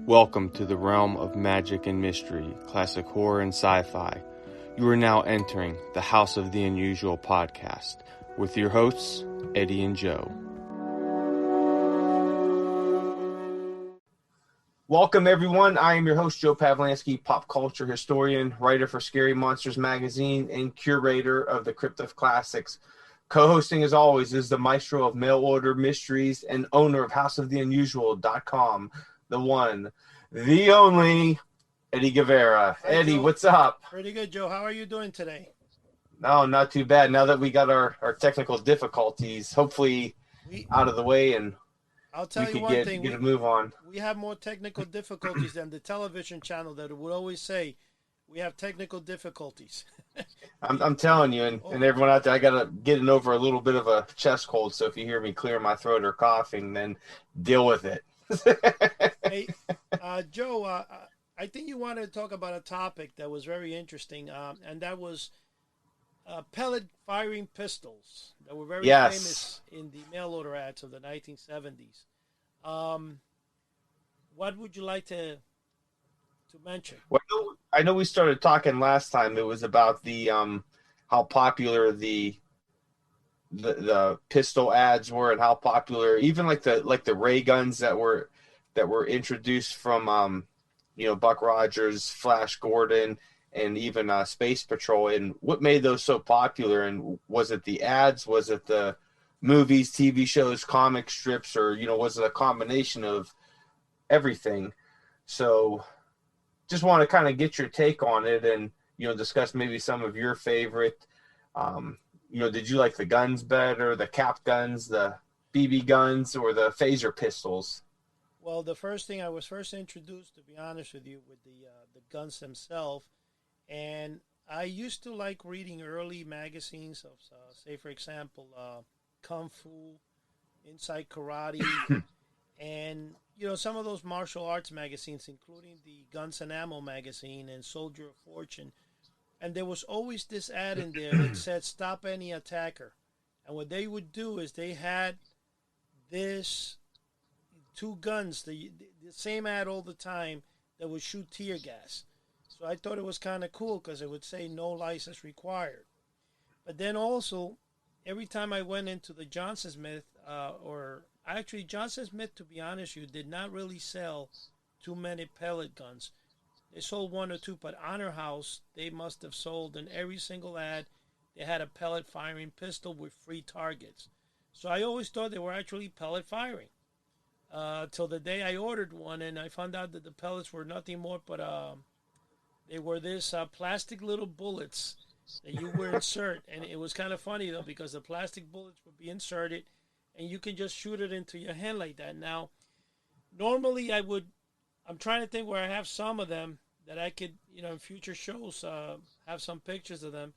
Welcome to the realm of magic and mystery, classic horror and sci-fi. You are now entering the House of the Unusual podcast with your hosts, Eddie and Joe. Welcome, everyone. I am your host, Joe Pavlansky, pop culture historian, writer for Scary Monsters magazine, and curator of the Crypt of Classics. Co-hosting, as always, is the maestro of mail order mysteries and owner of HouseOfTheUnusual.com, the one, the only, Eddie Guevara. Hi, Eddie, Joe. what's up? Pretty good, Joe. How are you doing today? No, not too bad. Now that we got our technical difficulties, hopefully out of the way, and I'll tell we you could one thing. get a move on. We have more technical difficulties than the television channel that would always say we have technical difficulties. I'm telling you, and everyone out there, I got to getting over a little bit of a chest cold, so if you hear me clear my throat or coughing, then deal with it. Hey, Joe, I think you wanted to talk about a topic that was very interesting, and that was pellet firing pistols that were very famous in the mail order ads of the 1970s. What would you like to mention? Well, I know we started talking last time. It was about the how popular the pistol ads were, and how popular even like the ray guns that were introduced from Buck Rogers, Flash Gordon, and even Space Patrol. And what made those so popular? And was it the ads? Was it the movies, TV shows, comic strips, or was it a combination of everything? So just want to kind of get your take on it, and discuss maybe some of your favorite. Did you like the guns better, the cap guns, the BB guns, or the phaser pistols? Well, the first thing I was first introduced, to be honest with you, with the guns themselves, and I used to like reading early magazines of, say, for example, Kung Fu, Inside Karate, and some of those martial arts magazines, including the Guns and Ammo magazine and Soldier of Fortune. And there was always this ad in there that said, "Stop any attacker." And what they would do is they had this two guns, the same ad all the time, that would shoot tear gas. So I thought it was kind of cool because it would say no license required. But then also, every time I went into the Johnson Smith, Johnson Smith, to be honest with you, did not really sell too many pellet guns. They sold one or two, but Honor House, they must have sold in every single ad. They had a pellet firing pistol with free targets. So I always thought they were actually pellet firing. Till the day I ordered one, and I found out that the pellets were nothing more but they were this plastic little bullets that you would insert. And it was kind of funny, though, because the plastic bullets would be inserted, and you can just shoot it into your hand like that. Now, normally I'm trying to think where I have some of them that I could, in future shows, have some pictures of them.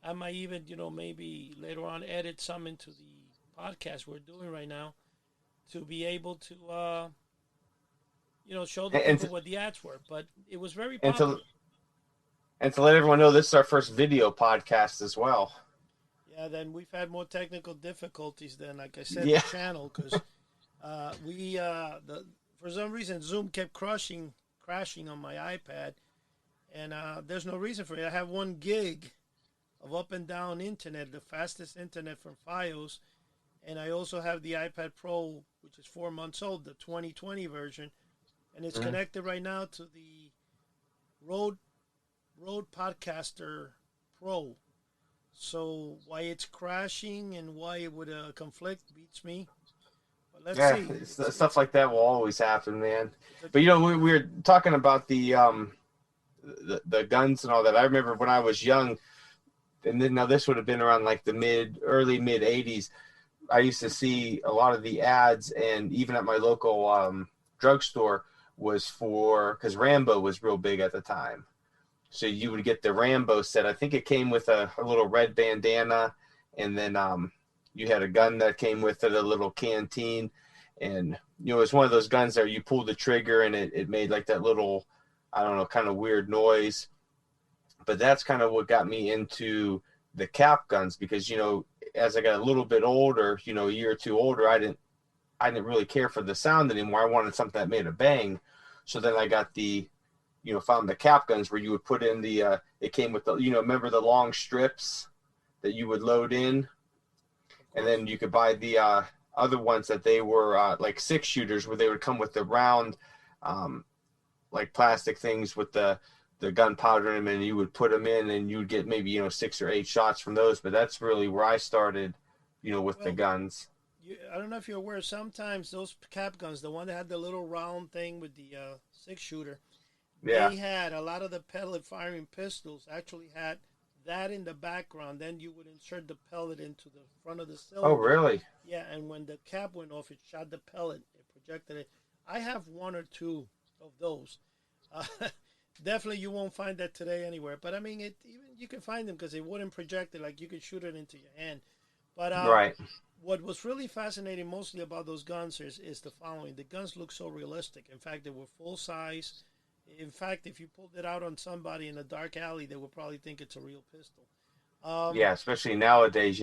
I might even, maybe later on edit some into the podcast we're doing right now to be able to, show the people what the ads were. But it was very popular. And to let everyone know, this is our first video podcast as well. Yeah, then we've had more technical difficulties than, like I said, the channel, because for some reason Zoom kept crashing on my iPad, and there's no reason for it. I have 1 gig of up and down internet, the fastest internet from Fios, and I also have the iPad Pro, which is 4 months old, the 2020 version, and it's connected right now to the Rode Podcaster Pro. So why it's crashing and why it would conflict beats me. But let's see. Stuff like that will always happen, man. But we were talking about the guns and all that. I remember when I was young, and then now this would have been around like the early mid 80s. I used to see a lot of the ads, and even at my local drugstore was because Rambo was real big at the time. So you would get the Rambo set. I think it came with a little red bandana, and then you had a gun that came with it, a little canteen. And, it's one of those guns that you pull the trigger and it made like that little, I don't know, kind of weird noise. But that's kind of what got me into the cap guns because, as I got a little bit older, a year or two older, I didn't really care for the sound anymore. I wanted something that made a bang. So then I got found the cap guns where you would put in it came with the, remember the long strips that you would load in, and then you could buy the other ones that they were like 6-shooters, where they would come with the round, like plastic things with the gunpowder in them, and you would put them in, and you would get maybe 6 or 8 shots from those. But that's really where I started, with the guns. I don't know if you're aware. Sometimes those cap guns, the one that had the little round thing with the 6-shooter, yeah, they had a lot of the pellet firing pistols actually had that in the background. Then you would insert the pellet into the front of the cylinder. Oh, really? Yeah, and when the cap went off, it shot the pellet. It projected it. I have 1 or 2 of those. Definitely, you won't find that today anywhere. But I mean, even you can find them because it wouldn't project it. Like you could shoot it into your hand. But right. What was really fascinating mostly about those guns is the following. The guns look so realistic. In fact, they were full size. In fact, if you pulled it out on somebody in a dark alley, they would probably think it's a real pistol. Yeah, especially nowadays,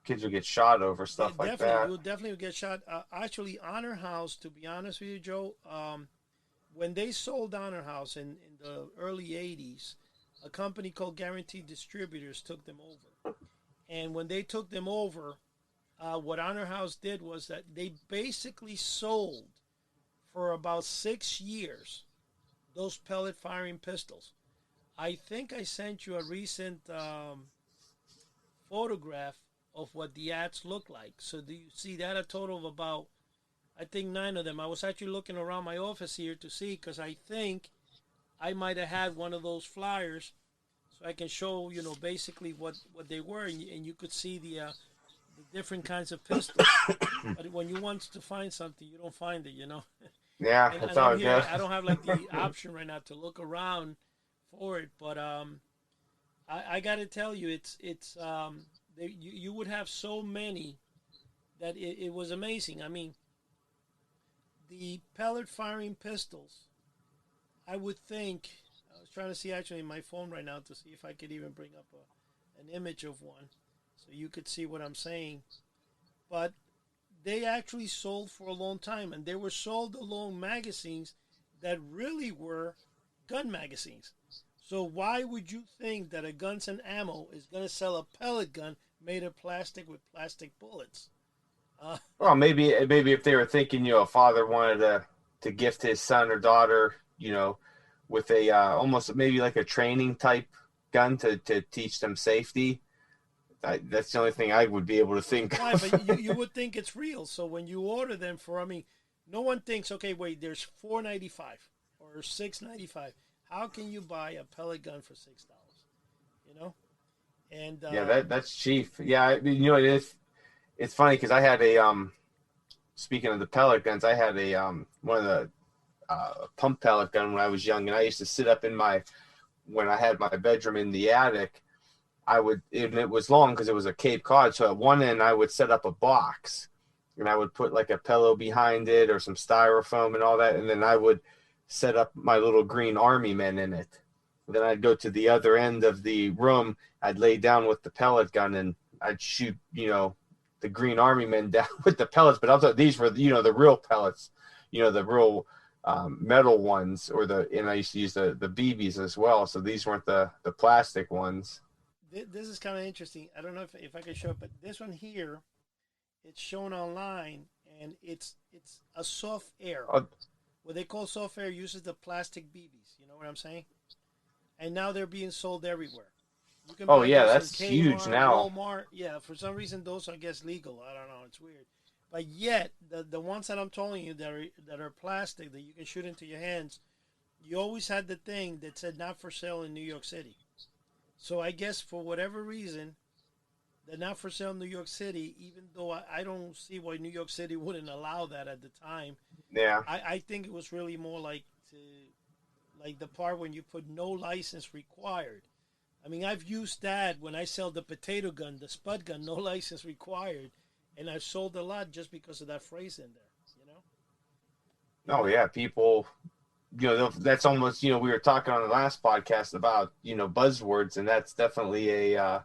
kids will get shot over stuff like that. You'll definitely get shot. Actually, Honor House, to be honest with you, Joe, when they sold Honor House in the early 80s, a company called Guaranteed Distributors took them over. And when they took them over, what Honor House did was that they basically sold for about 6 years those pellet firing pistols. I think I sent you a recent photograph of what the ads look like. So do you see that? A total of about, I think, 9 of them. I was actually looking around my office here to see, because I think I might have had one of those flyers, so I can show, basically what they were, and you could see the different kinds of pistols. But when you want to find something, you don't find it, Yeah, and, that's and all I'm here, good. I don't have like the option right now to look around for it, but I got to tell you, you would have so many that it was amazing. I mean, the pellet firing pistols, I would think, I was trying to see actually my phone right now to see if I could even bring up an image of one so you could see what I'm saying. But they actually sold for a long time, and they were sold along magazines that really were gun magazines. So why would you think that a Guns and Ammo is going to sell a pellet gun made of plastic with plastic bullets? Well, maybe if they were thinking, a father wanted to gift his son or daughter, with a almost maybe like a training type gun to teach them safety. That's the only thing I would be able to think. Why? But you would think it's real. So when you order them no one thinks, okay, wait, there's $4.95 or $6.95. How can you buy a pellet gun for $6? And yeah, that's cheap. Yeah, it's funny because I had a speaking of the pellet guns, I had a one of the pump pellet gun when I was young, and I used to sit up when I had my bedroom in the attic. And it was long because it was a Cape Cod. So at one end, I would set up a box, and I would put like a pillow behind it or some styrofoam and all that. And then I would set up my little green army men in it. Then I'd go to the other end of the room. I'd lay down with the pellet gun, and I'd shoot, the green army men down with the pellets. But also these were, the real pellets, the real metal ones, and I used to use the BBs as well. So these weren't the plastic ones. This is kind of interesting. I don't know if I can show it, but this one here, it's shown online, and it's a soft air. What they call soft air uses the plastic BBs. You know what I'm saying? And now they're being sold everywhere. You can buy that's Kmart, huge now. Walmart. Yeah, for some reason those are, I guess, legal. I don't know. It's weird. But yet, the ones that I'm telling you that are plastic that you can shoot into your hands, you always had the thing that said not for sale in New York City. So I guess for whatever reason, they're not for sale in New York City, even though I don't see why New York City wouldn't allow that at the time. Yeah. I think it was really more like the part when you put no license required. I mean, I've used that when I sell the potato gun, the spud gun, no license required, and I've sold a lot just because of that phrase in there, Oh, yeah, people... that's almost, we were talking on the last podcast about, buzzwords, and that's definitely a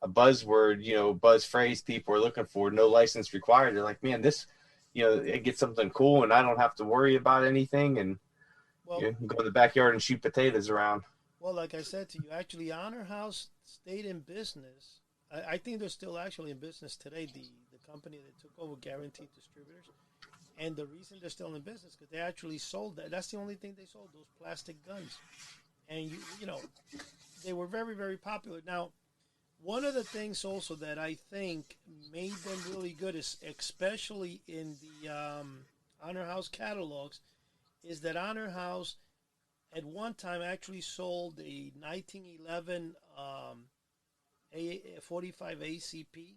buzzword, buzz phrase people are looking for. No license required. They're like, man, this, it gets something cool and I don't have to worry about anything. And, Well, You go in the backyard and shoot potatoes around. well, like I said to you, actually, Honor House stayed in business. I think they're still actually in business today. The company that took over Guaranteed Distributors, and the reason they're still in business because they actually sold that. That's the only thing they sold, those plastic guns, and you know they were very very popular. Now, one of the things also that I think made them really good is especially in the Honor House catalogs is that Honor House at one time actually sold a 1911 45 ACP,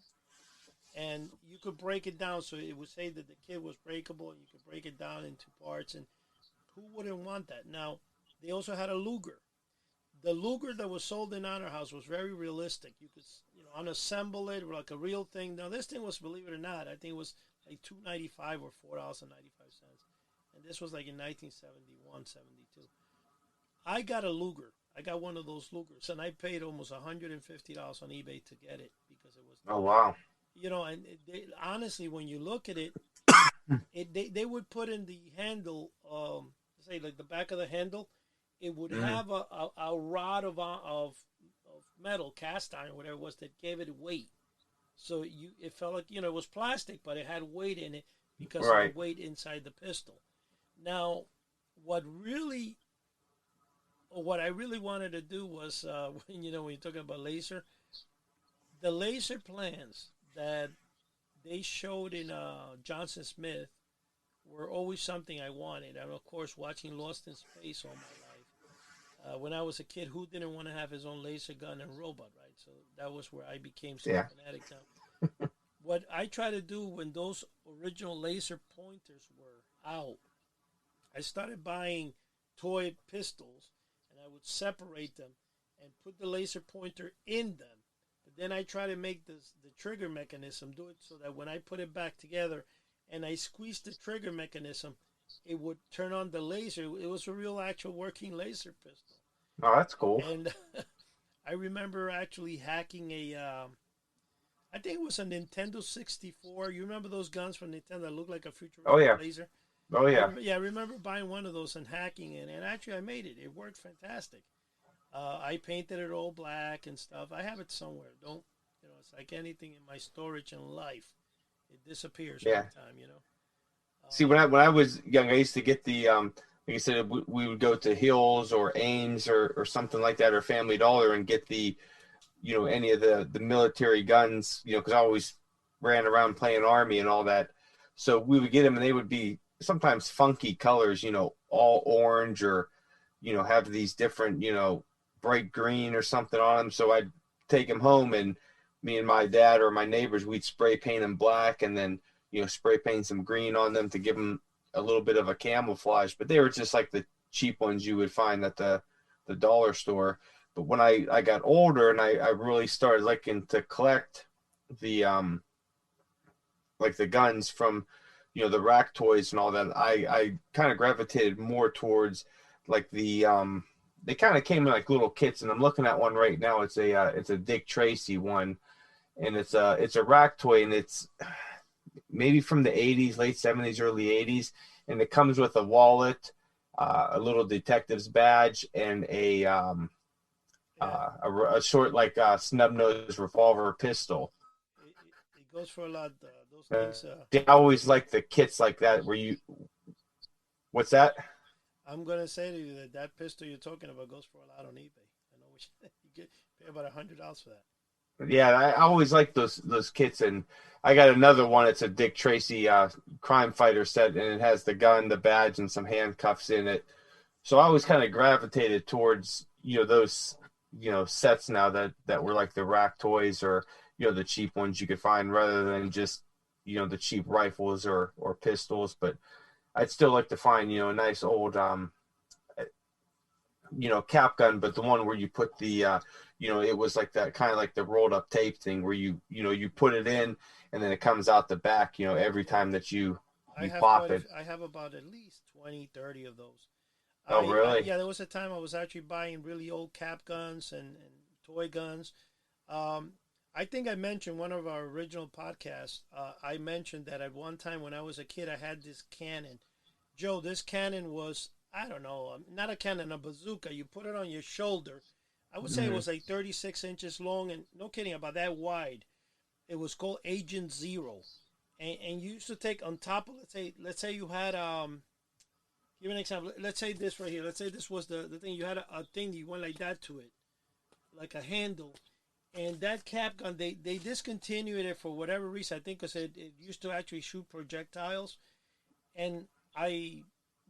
and you could break it down. So it would say that the kit was breakable, and you could break it down into parts. And who wouldn't want that? Now, they also had a Luger. The Luger that was sold in Honor House was very realistic. You could, unassemble it like a real thing. Now, this thing was, believe it or not, I think it was like $2.95 or $4.95, and this was like in 1971, 72. I got a Luger. I got one of those Lugers, and I paid almost $150 on eBay to get it because it was. Oh wow! And honestly, when you look at it, they would put in the handle, say like the back of the handle, it would have a rod of metal, cast iron, whatever it was, that gave it weight. So it felt like it was plastic, but it had weight in it because of the weight inside the pistol. Now, what I really wanted to do was, when you're talking about laser, the laser plans that they showed in Johnson Smith were always something I wanted. And of course, watching Lost in Space all my life. When I was a kid, who didn't want to have his own laser gun and robot, right? So that was where I became so fanatic. Now, what I try to do when those original laser pointers were out, I started buying toy pistols, and I would separate them and put the laser pointer in them. But then I try to make the trigger mechanism do it so that when I put it back together and I squeeze the trigger mechanism, it would turn on the laser. It was a real actual working laser pistol. Oh, that's cool. And I remember actually hacking I think it was a Nintendo 64. You remember those guns from Nintendo that looked like a futuristic laser? Oh yeah. I remember buying one of those and hacking it, and actually I made it. It worked fantastic. I painted it all black and stuff. I have it somewhere. It's like anything in my storage in life. It disappears every time. See, when I was young, I used to get the like I said, we would go to Hills or Ames or something like that, or Family Dollar, and get the any of the military guns, because I always ran around playing Army and all that. So we would get them, and they would be sometimes funky colors, all orange, or have these different, bright green or something on them. So I'd take them home, and me and my dad or my neighbors, we'd spray paint them black, and then spray paint some green on them to give them a little bit of a camouflage. But they were just like the cheap ones you would find at the dollar store. But when I got older and I really started liking to collect the like the guns from the rack toys and all that, I kind of gravitated more towards like the they kind of came in like little kits, and I'm looking at one right now. It's a Dick Tracy one, and it's a rack toy, and it's maybe from the 80s, late 70s, early 80s, and it comes with a wallet, a little detective's badge, and a short like snub nose revolver pistol. It goes for a lot. Those things. I always like the kits like that where you. What's that? I'm gonna say to you that pistol you're talking about goes for a lot on eBay. I know you pay about $100 for that. Yeah, I always like those kits, and I got another one. It's a Dick Tracy crime fighter set, and it has the gun, the badge, and some handcuffs in it. So I always kind of gravitated towards those sets now that were like the rack toys, or the cheap ones you could find, rather than just the cheap rifles or pistols. But I'd still like to find a nice old cap gun, but the one where you put the it was like that kind of like the rolled up tape thing where you put it in, and then it comes out the back every time that you pop it. I have about at least 20, 30 of those. Oh, really? Yeah, there was a time I was actually buying really old cap guns and toy guns. I think I mentioned one of our original podcasts. I mentioned that at one time when I was a kid, I had this cannon. Joe, this cannon was I don't know, not a cannon, a bazooka. You put it on your shoulder. I would say it Hmm. was like 36 inches long and no kidding about that wide. It was called Agent Zero, and you used to take on top of let's say you had give an example. Let's say this right here. Let's say this was the thing. You had a thing you went like that to it, like a handle. And that cap gun, they discontinued it for whatever reason. I think because it used to actually shoot projectiles. And I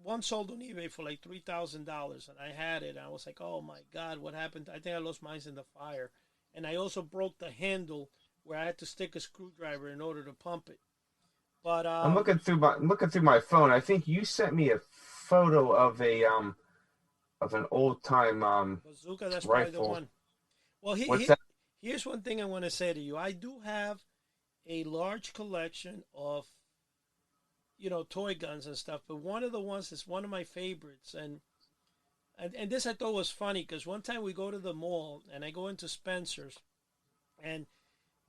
once sold on eBay for like $3,000, and I had it. I was like, oh my god, what happened? I think I lost mine in the fire, and I also broke the handle where I had to stick a screwdriver in order to pump it. But I'm looking through my phone. I think you sent me a photo of an old time bazooka, that's probably the rifle. one. Well, What's that? here's one thing I want to say to you. I do have a large collection of toy guns and stuff, but one of the ones that's one of my favorites, and this I thought was funny because one time we go to the mall and I go into Spencer's, and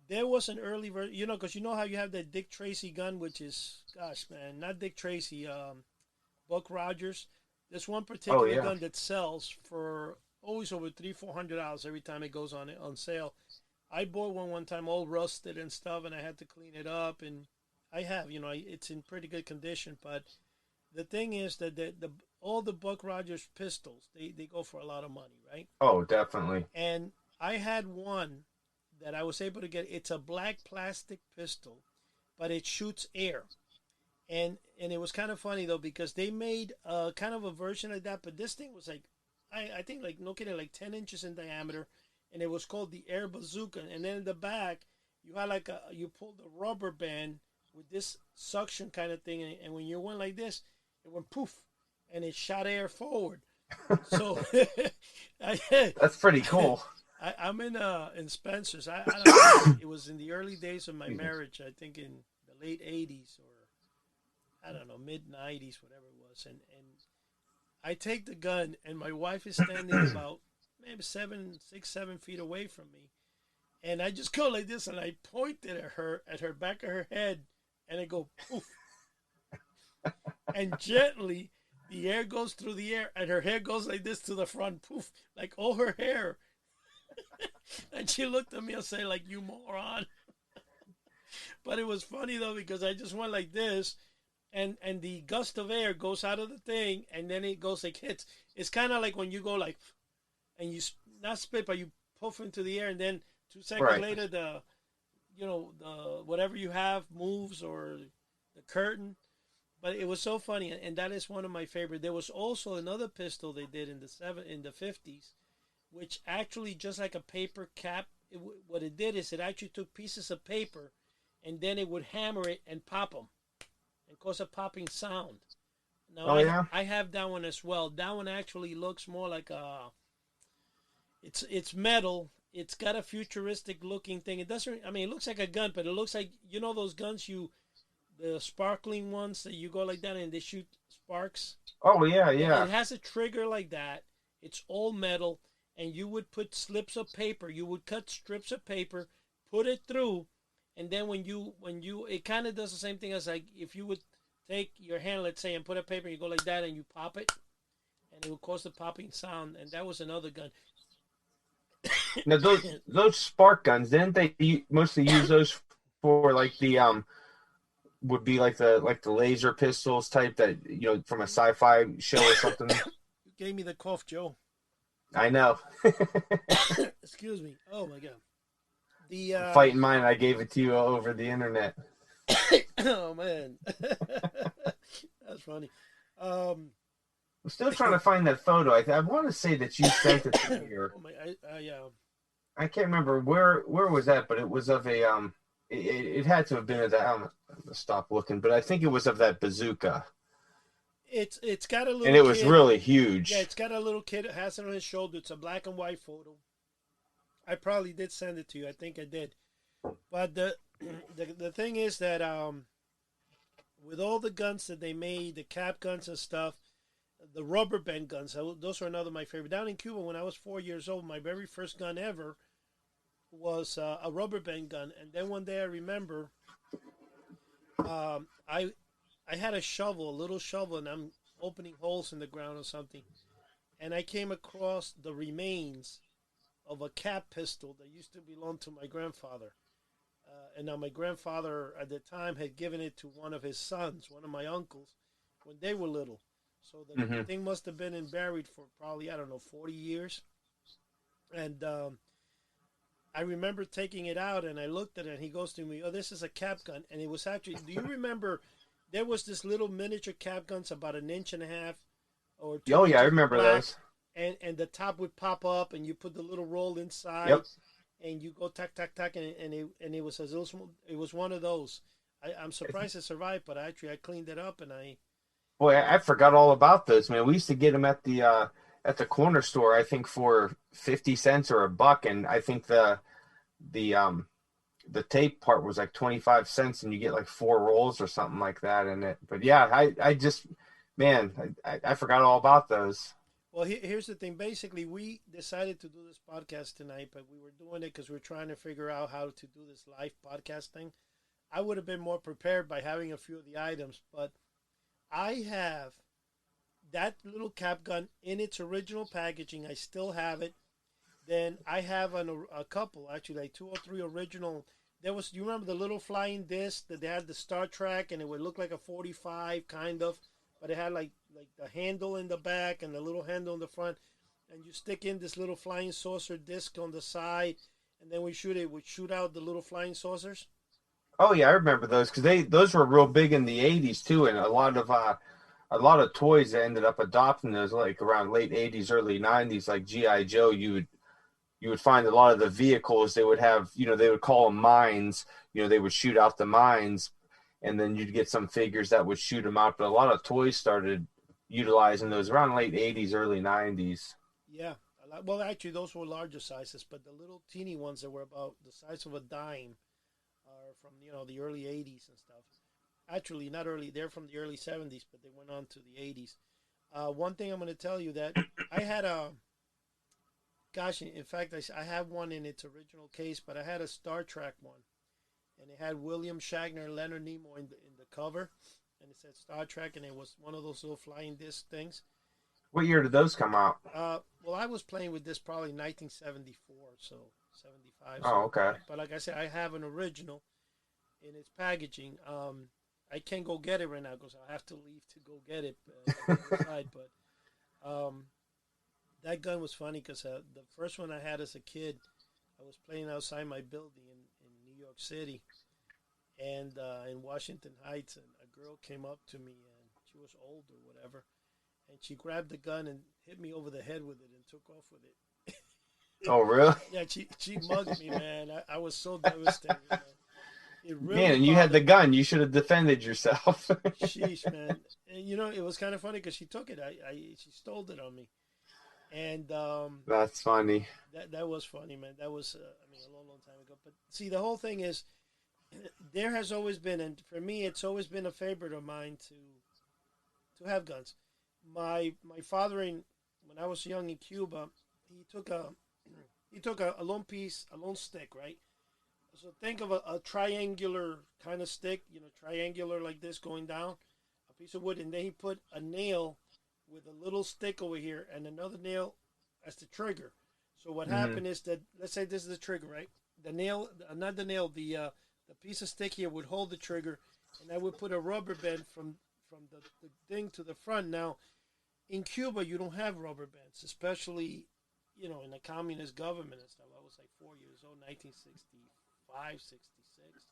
there was an early version, because you know how you have that Dick Tracy gun, which is, gosh, man, not Dick Tracy, Buck Rogers. There's one Oh particular yeah. gun that sells for always over $300-$400 every time it goes on sale. I bought one time all rusted and stuff, and I had to clean it up, and I have, it's in pretty good condition. But the thing is that the all the Buck Rogers pistols, they go for a lot of money, right? Oh, definitely. And I had one that I was able to get. It's a black plastic pistol, but it shoots air. And it was kind of funny though because they made kind of a version of that, but this thing was like, I think like no kidding, like 10 inches in diameter, and it was called the Air Bazooka. And then in the back, you had like you pulled a rubber band with this suction kind of thing, and when you went like this, it went poof, and it shot air forward. So I, That's pretty cool. I'm in Spencer's. I don't know. It was in the early days of my Excuse me. marriage. I think in the late '80s or I don't know mid '90s, whatever it was. And I take the gun, and my wife is standing about maybe 6, 7 feet away from me, and I just go like this, and I pointed at her back of her head, and I go poof, and gently the air goes through the air, and her hair goes like this to the front, poof, like all her hair. And she looked at me and said, like, you moron. But it was funny though because I just went like this, and the gust of air goes out of the thing, and then it goes like hits. It's kind of like when you go like, and you not spit, but you puff into the air, and then 2 seconds Right. later the whatever you have moves or the curtain. But it was so funny, and that is one of my favorite. There was also another pistol they did in the 50s, which actually just like a paper cap. What it did is it actually took pieces of paper, and then it would hammer it and pop them and cause a popping sound. Now Oh yeah. I have that one as well. That one actually looks more like a it's metal. It's got a futuristic looking thing. It doesn't. I mean, it looks like a gun, but it looks like those guns the sparkling ones that you go like that and they shoot sparks. Oh yeah, Well, it yeah. has a trigger like that. It's all metal, and you would put slips of paper. You would cut strips of paper, put it through, and then when you it kind of does the same thing as like if you would take your hand, let's say, and put a paper, you go like that, and you pop it, and it would cause the popping sound. And that was another gun. Now those spark guns, didn't they mostly use those for like the would be like the laser pistols type that from a sci-fi show or something? You gave me the cough, Joe. I know. Excuse me. Oh my god. The I'm fighting mine. I gave it to you over the internet. oh man, that's funny. Um, I'm still trying to find that photo. I want to say that you sent it to me, or oh my, I can't remember where was that, but it was of a it had to have been of that. I'm gonna stop looking, but I think it was of that bazooka, it's got a and little it was kid. really Yeah, huge. it's got a little kid that has it on his shoulder. It's a black and white photo. I probably did send it to you. I think I did. But the thing is that with all the guns that they made, the cap guns and stuff, the rubber band guns, those are another of my favorite. Down in Cuba, when I was 4 years old, my very first gun ever was a rubber band gun. And then one day I remember I had a shovel, a little shovel, and opening holes in the ground or something, and I came across the remains of a cap pistol that used to belong to my grandfather. And now my grandfather at the time had given it to one of his sons, one of my uncles, when they were little. So the thing must have been buried for probably, I don't know, 40 years. And I remember taking it out and I looked at it and he goes to me, "Oh, this is a cap gun." And it was actually, do you remember there was this little miniature cap guns about an inch and a half or two Oh yeah, I inches remember black, those. and the top would pop up and you put the little roll Yep. inside and you go tack tack tack and it was it was one of those. I'm surprised it survived, but actually I cleaned it up and Boy, I forgot all about those, man. We used to get them at the corner store, I think for 50 cents or a buck, and I think the the tape part was like 25 cents and you get like four rolls or something like that in it. But yeah, I just man, I forgot all about those. well, here's the thing. Basically, we decided to do this podcast tonight, but we were doing it because we're trying to figure out how to do this live podcast thing. I would have been more prepared by having a few of the items, but I have that little cap gun in its original packaging. I still have it. Then I have a couple, actually, like two or three original. There was, you remember the little flying disc that they had the Star Trek, and it would look like a 45 kind of, but it had like the handle in the back and the little handle in the front, and you stick in this little flying saucer disc on the side, and then we shoot it would shoot out the little flying saucers. Oh yeah, I remember those because those were real big in the '80s too, and a lot of toys ended up adopting those like around late '80s, early '90s, like GI Joe. You would find a lot of the vehicles they would have, they would call them mines. They would shoot out the mines, and then you'd get some figures that would shoot them out. But a lot of toys started utilizing those around late '80s, early '90s. Yeah, well, actually, those were larger sizes, but the little teeny ones that were about the size of a dime are from the early '80s and stuff. Actually, not early; they're from the early '70s, but they went on to the '80s. One thing I'm going to tell you that I had a gosh, in fact, I have one in its original case, but I had a Star Trek one, and it had William Shatner and Leonard Nimoy in the cover, and it said Star Trek, and it was one of those little flying disc things. What year did those come out? Well, I was playing with this probably 1974, so 75. Oh, So, okay. but like I said, I have an original in its packaging. I can't go get it right now because I'll have to leave to go get it on the other side. But that gun was funny because the first one I had as a kid, I was playing outside my building in New York City and in Washington Heights, and a girl came up to me, and she was old or whatever, and she grabbed the gun and hit me over the head with it and took off with it. Oh, really? Yeah, she mugged me, man. I was so devastated, man. It Man, really and you had the bothered me. gun. You should have defended yourself. Sheesh, man. And it was kind of funny because she took it. She stole it on me, and That's funny. that was funny, man. That was I mean, a long, long time ago. But see, the whole thing is, there has always been, and for me, it's always been a favorite of mine to have guns. My father, when I was young in Cuba, he took a a lone piece, a lone stick, right? So think of a triangular kind of stick, triangular like this going down, a piece of wood, and then he put a nail with a little stick over here and another nail as the trigger. So what Hmm. happened is that, let's say this is the trigger, right? The nail, not the nail, the piece of stick here would hold the trigger, and I would put a rubber band from the thing to the front. Now, in Cuba, you don't have rubber bands, especially in a communist government and stuff. I was like 4 years old, 1965, 66.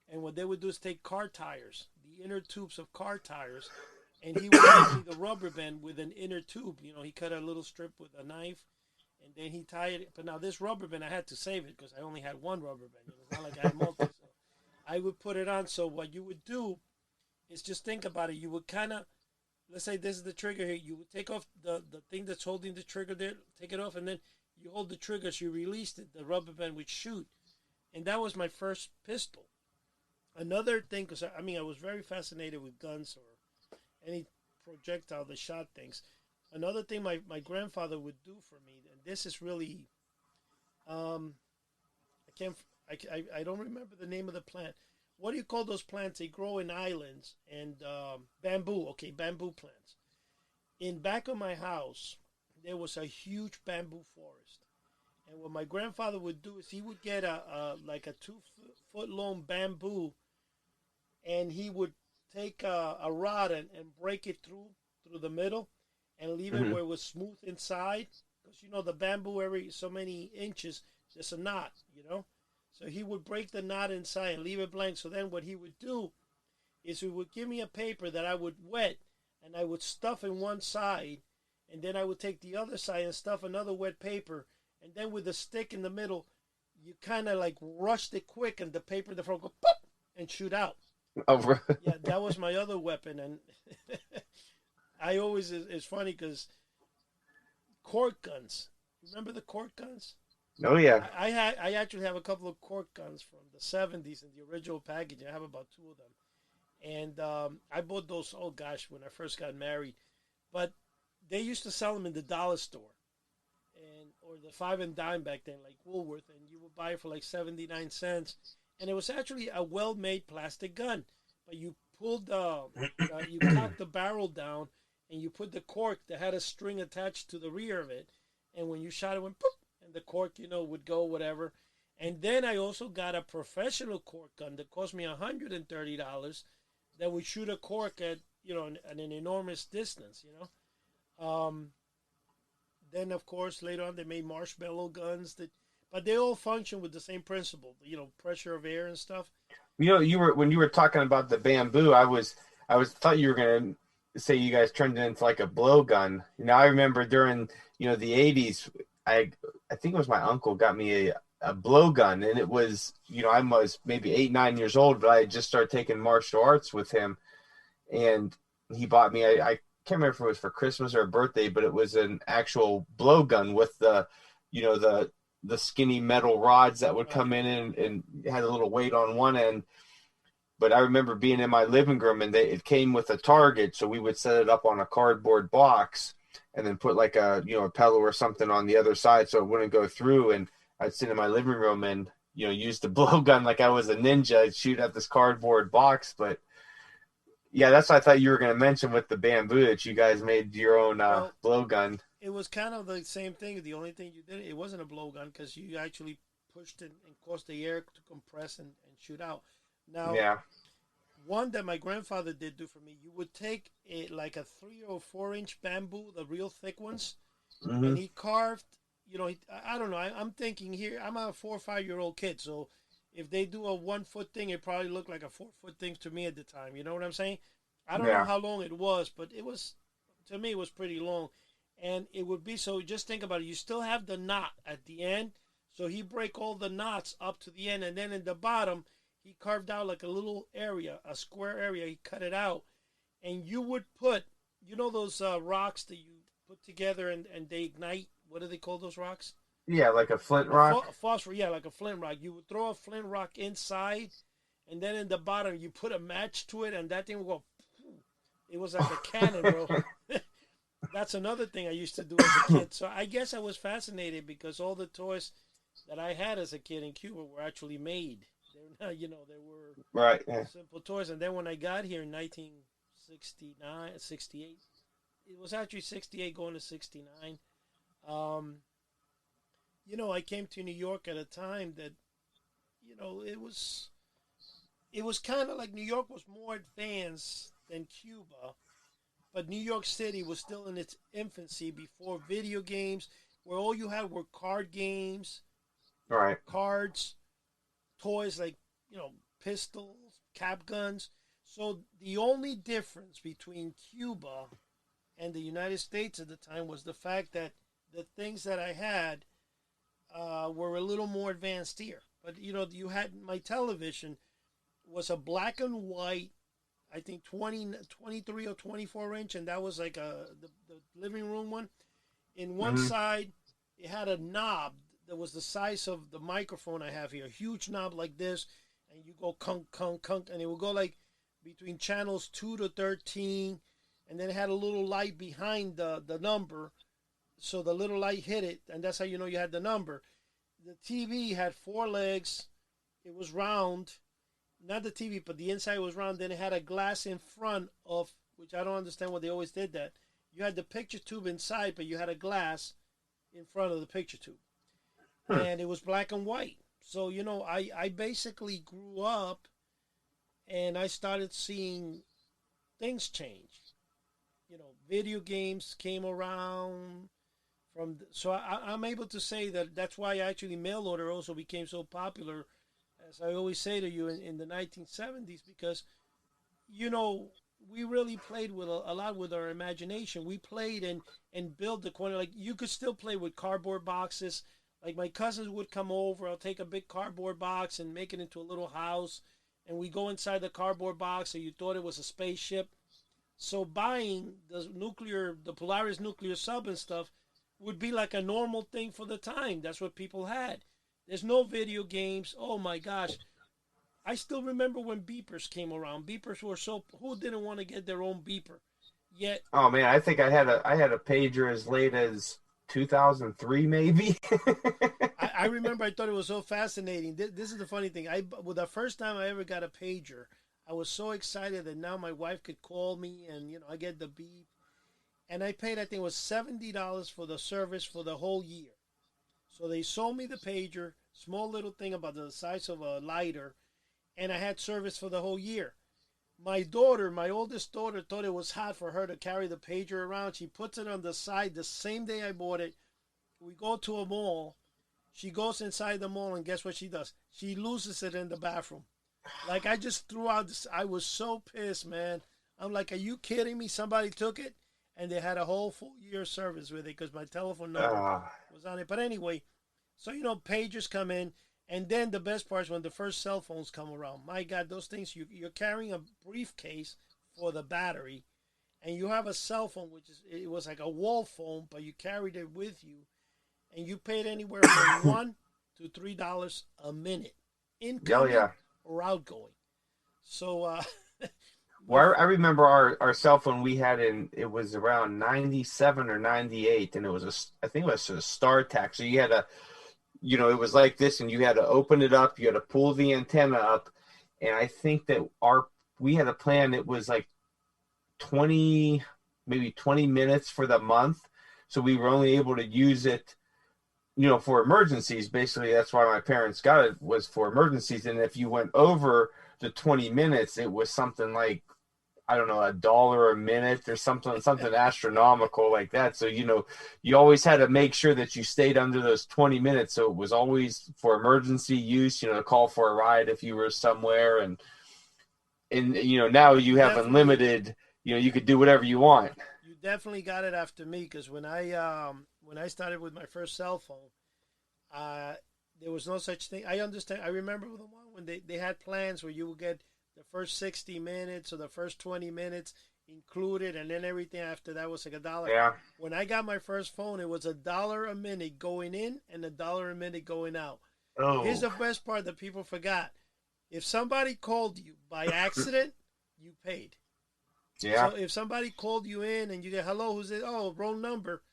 And what they would do is take car tires, the inner tubes of car tires, and he would give me the rubber band with an inner tube. He cut a little strip with a knife, and then he tied it. But now this rubber band, I had to save it because I only had one rubber band. It's not like I had multi. So I would put it on. So what you would do is just think about it. You would kind of, let's say this is the trigger here. You would take off the thing that's holding the trigger there, take it off, and then you hold the trigger. So you released it. The rubber band would shoot. And that was my first pistol. Another thing, because I was very fascinated with guns or any projectile that shot things. Another thing my grandfather would do for me, and this is really, I can't, I don't remember the name of the plant. What do you call those plants? They grow in islands and bamboo. Okay, bamboo plants. in back of my house, there was a huge bamboo forest. And what my grandfather would do is he would get a 2 foot long bamboo, and he would take a rod and break it through the middle, and leave it Hmm. where it was smooth inside. Because the bamboo, every so many inches, there's a knot. So he would break the knot inside and leave it blank. So then what he would do is he would give me a paper that I would wet, and I would stuff in one side, and then I would take the other side and stuff another wet paper, and then with the stick in the middle, you kind of like rushed it quick, and the paper in the front go pop and shoot out. Oh, Yeah, that was my other weapon, and I always it's funny because cork guns. Remember the cork guns? oh yeah. I actually have a couple of cork guns from the '70s in the original packaging. I have about two of them. And I bought those, oh gosh, when I first got married. But they used to sell them in the dollar store, or the 5 and dime back then, like Woolworth, and you would buy it for like 79 cents. And it was actually a well-made plastic gun. But you you cocked the barrel down, and you put the cork that had a string attached to the rear of it. And when you shot it, went poof, and the cork, would go whatever. And then I also got a professional cork gun that cost me $130 that would shoot a cork at at an enormous distance. Then of course later on they made marshmallow guns but they all function with the same principle. Pressure of air and stuff. You were when you were talking about the bamboo, I was thought you were gonna say you guys turned it into like a blowgun. I remember during the '80s, I think it was my uncle got me a blowgun, and it was I was maybe 8 9 years old, but I had just started taking martial arts with him, and he bought me. I can't remember if it was for Christmas or a birthday, but it was an actual blowgun with the skinny metal rods that would come Right. in and had a little weight on one end. But I remember being in my living room, and it came with a target, so we would set it up on a cardboard box and then put like a pillow or something on the other side so it wouldn't go through. And I'd sit in my living room and use the blowgun like I was a ninja. I'd shoot at this cardboard box. But yeah, that's what I thought you were going to mention with the bamboo, that you guys made your own Well, blowgun. it was kind of the same thing. The only thing you did, it wasn't a blowgun because you actually pushed it and caused the air to compress and shoot out. Now, Yeah. one that my grandfather did do for me, you would take like a 3 or 4 inch bamboo, the real thick ones, Hmm. and he carved. I don't know. I'm thinking here. I'm a 4 or 5 year old kid, so if they do a 1 foot thing, it probably looked like a 4 foot thing to me at the time. You know what I'm saying? I don't know Yeah. how long it was, but it was, to me, it was pretty long, and it would be so. Just think about it. You still have the knot at the end, so he break all the knots up to the end, and then in the bottom he carved out like a little area, a square area. He cut it out, and you would put, those rocks that you put together and they ignite. What do they call those rocks? Yeah, like a flint A rock. phosphor, yeah, like a flint rock. You would throw a flint rock inside, and then in the bottom you put a match to it, and that thing would go. It was like a cannon, bro. That's another thing I used to do as a kid. So I guess I was fascinated because all the toys that I had as a kid in Cuba were actually made. They're not, they were Right. Yeah. simple toys. And then when I got here in 1969, 68, it was actually 68 going to 69. Um, I came to New York at a time that, it was kind of like New York was more advanced than Cuba, but New York City was still in its infancy before video games, where all you had were card games, Right. cards, toys like, pistols, cap guns. So the only difference between Cuba and the United States at the time was the fact that the things that I had were a little more advanced here. But you had my television was a black and white, I think 23 or 24 inch, and that was like the living room one. In one Hmm. side, it had a knob that was the size of the microphone I have here, a huge knob like this, and you go kunk kunk kunk, and it would go like between channels 2 to 13, and then it had a little light behind the number, so the little light hit it, and that's how you know you had the number. The TV had 4 legs. It was round, not the TV, but the inside was round. Then it had a glass in front of, which I don't understand why they always did that. You had the picture tube inside, but you had a glass in front of the picture tube. Hmm. And it was black and white. So, I basically grew up and I started seeing things change. Video games came around so I'm able to say that that's why actually mail order also became so popular, as I always say to you, in the 1970s, because, you know, we really played with a lot with our imagination. We played and built the corner. Like, you could still play with cardboard boxes. Like, my cousins would come over. I'll take a big cardboard box and make it into a little house. And we go inside the cardboard box, and you thought it was a spaceship. So buying the Polaris nuclear sub and stuff would be like a normal thing for the time. That's what people had. There's no video games. Oh my gosh. I still remember when beepers came around. Beepers were who didn't want to get their own beeper? Yet Oh man, I think I had a pager as late as 2003 maybe. I remember I thought it was so fascinating. This is the funny thing. Well, the first time I ever got a pager, I was so excited that now my wife could call me and I get the beep. And I paid, I think it was $70 for the service for the whole year. So they sold me the pager, small little thing about the size of a lighter, and I had service for the whole year. My oldest daughter, thought it was hot for her to carry the pager around. She puts it on the side the same day I bought it. We go to a mall. She goes inside the mall, and guess what she does? She loses it in the bathroom. Like, I just threw out this. I was so pissed, man. I'm like, are you kidding me? Somebody took it, and they had a whole full year service with it because my telephone number was on it. But anyway, so, pagers come in. And then the best part is when the first cell phones come around. My God, those things, you're carrying a briefcase for the battery, and you have a cell phone, it was like a wall phone, but you carried it with you, and you paid anywhere from $1 to $3 a minute, incoming Yeah. or outgoing. So, Well, I remember our cell phone we had it was around 97 or 98, and I think it was a StarTAC. So you had it was like this, and you had to open it up, you had to pull the antenna up, and I think that we had a plan that was like 20 minutes for the month, so we were only able to use it, for emergencies. Basically, that's why my parents got it, was for emergencies. And if you went over the 20 minutes, it was something like, I don't know, $1 a minute or something astronomical like that. So, you always had to make sure that you stayed under those 20 minutes. So it was always for emergency use, to call for a ride if you were somewhere. And now you have unlimited, you could do whatever you want. You definitely got it after me, because when I started with my first cell phone, there was no such thing. I understand. I remember the one when they had plans where you would get the first 60 minutes or the first 20 minutes included, and then everything after that was like $1. Yeah. When I got my first phone, it was $1 a minute going in and $1 a minute going out. Oh. Here's the best part that people forgot. If somebody called you by accident, you paid. Yeah. So if somebody called you in and you get, hello, who's it? Oh, wrong number,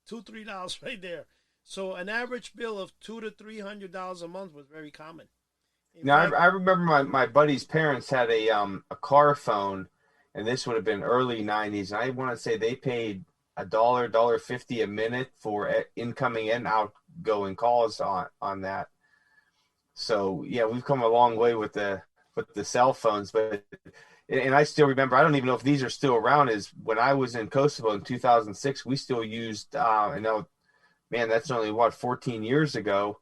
$2-3 right there. So an average bill of $200 to $300 a month was very common. Now, I remember my buddy's parents had a car phone, and this would have been early 90s. And I want to say they paid $1.50 a minute for incoming and outgoing calls on that. So yeah, we've come a long way with the cell phones. But and I still remember, I don't even know if these are still around, is when I was in Kosovo in 2006, we still used I know, man, that's only 14 years ago.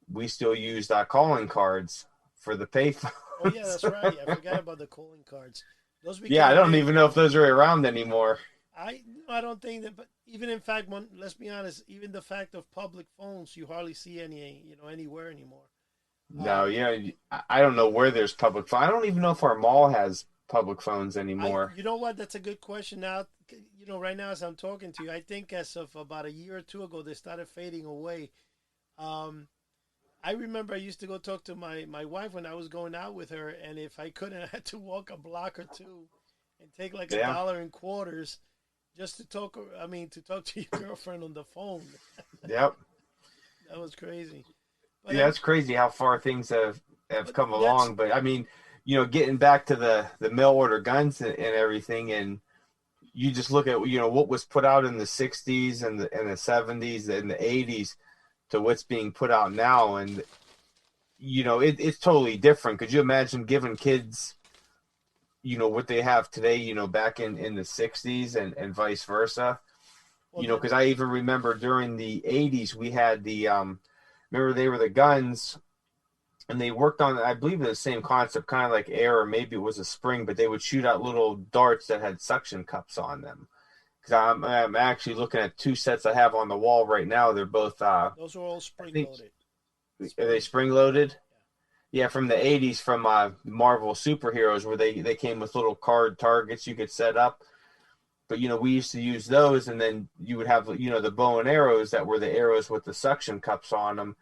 We still used calling cards for the payphone. Oh yeah, that's right. I forgot about the calling cards. Those Yeah, I don't even know if those are around anymore. I don't think that. But even in fact, let's be honest. Even the fact of public phones, you hardly see any anywhere anymore. No, I don't know where there's public phone. I don't even know if our mall has public phones anymore. You know what? That's a good question. Now, right now as I'm talking to you, I think as of about a year or two ago, they started fading away. I remember I used to go talk to my wife when I was going out with her, and if I couldn't, I had to walk a block or two and take like $1 in quarters just to talk. I mean, to talk to your girlfriend on the phone. Yep. That was crazy. But yeah, it's crazy how far things have come along. But I mean, getting back to the mail order guns and everything, and you just look at, what was put out in the 60s and the 70s and the 80s to what's being put out now. And, it's totally different. Could you imagine giving kids, what they have today, back in the 60s and vice versa? Well, Because I even remember during the 80s, we had remember they were the guns, and they worked on, I believe, the same concept, kind of like air, or maybe it was a spring, but they would shoot out little darts that had suction cups on them. Because I'm actually looking at two sets I have on the wall right now. They're both, those are all spring loaded. are they spring loaded? Yeah, from the 80s, from Marvel superheroes, where they came with little card targets you could set up. But, we used to use those, and then you would have, the bow and arrows that were the arrows with the suction cups on them.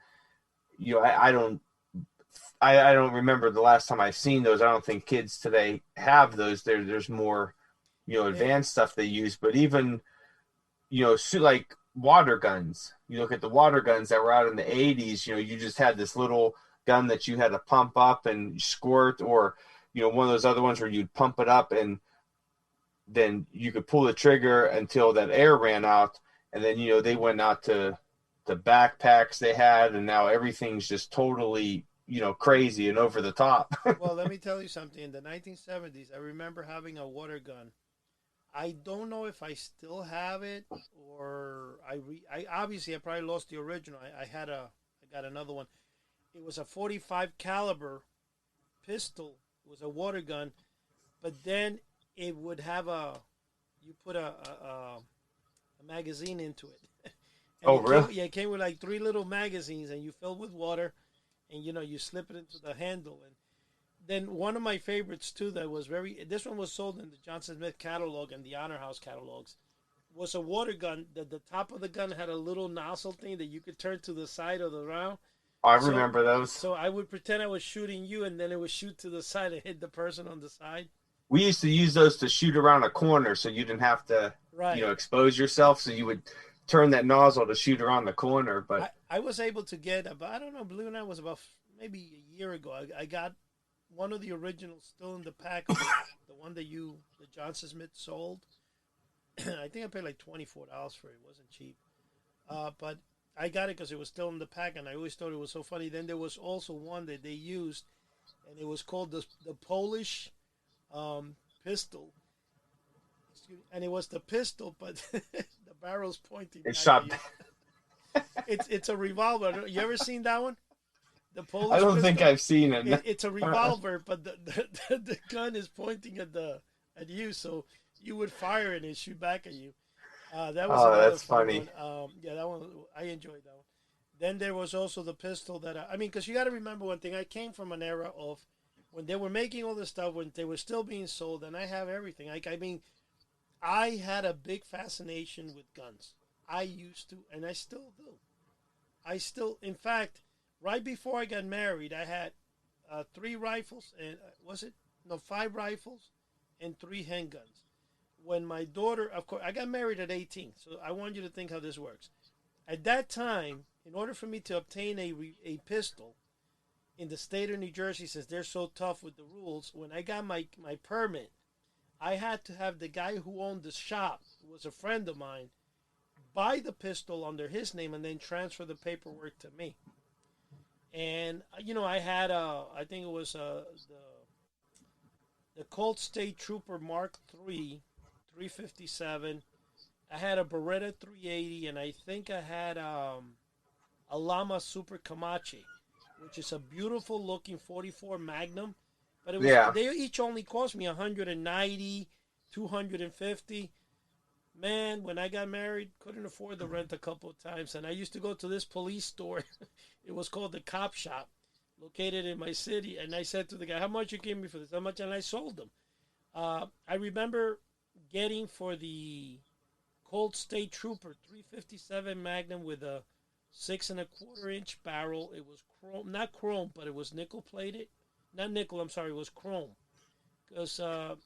I don't remember the last time I've seen those. I don't think kids today have those. There's more, advanced stuff they use. But even, like water guns. You look at the water guns that were out in the 80s, you just had this little gun that you had to pump up and squirt, or, one of those other ones where you'd pump it up and then you could pull the trigger until that air ran out. And then, they went out to the backpacks they had, and now everything's just totally, crazy and over the top. Well, let me tell you something. In the 1970s, I remember having a water gun. I don't know if I still have it, or I obviously I probably lost the original. I got another one. It was a 45 caliber pistol. It was a water gun, but then it would have you put a magazine into it. Oh, really? It came with like 3 little magazines, and you fill with water, and you slip it into the handle. And then one of my favorites too, that was this one was sold in the Johnson Smith catalog and the Honor House catalogs, was a water gun. The top of the gun had a little nozzle thing that you could turn to the side of the round. I remember those. So I would pretend I was shooting you, and then it would shoot to the side and hit the person on the side. We used to use those to shoot around a corner, so you didn't have to, expose yourself. So you would turn that nozzle to shoot around the corner. But I was able to get about, I don't know, believe it or not, it was about maybe a year ago. I got one of the originals still in the pack, the one that the Johnson Smith sold. I think I paid like $24 for it. It wasn't cheap. But I got it because it was still in the pack, and I always thought it was so funny. Then there was also one that they used, and it was called the Polish pistol. And it was the pistol, but the barrel's pointing. It shot. It's a revolver. You ever seen that one? The Polish I don't pistol? think I've seen it. It's a revolver, but the gun is pointing at you, so you would fire it and shoot back at you. That was that's funny. Yeah, that one I enjoyed that one. Then there was also the pistol that because you got to remember one thing. I came from an era of when they were making all this stuff, when they were still being sold, and I have everything. I had a big fascination with guns. I used to, and I still do. In fact, right before I got married, I had 3 rifles and 5 rifles and 3 handguns. When my daughter, of course, I got married at 18, so I want you to think how this works. At that time, in order for me to obtain a pistol in the state of New Jersey, since they're so tough with the rules, when I got my permit, I had to have the guy who owned the shop, who was a friend of mine, buy the pistol under his name and then transfer the paperwork to me. And, I had, I think it was the Colt State Trooper Mark III, 357. I had a Beretta 380, and I think I had a Lama Super Comanche, which is a beautiful looking 44 Magnum. But they each only cost me $190, $250. Man, when I got married, couldn't afford the rent a couple of times, and I used to go to this police store. It was called the Cop Shop, located in my city. And I said to the guy, "How much you give me for this? How much?" And I sold them. I remember getting for the Colt State Trooper 357 Magnum with a 6 1/4 inch barrel. It was chrome, not chrome, but it was nickel plated. Not nickel, I'm sorry, it was chrome. Because,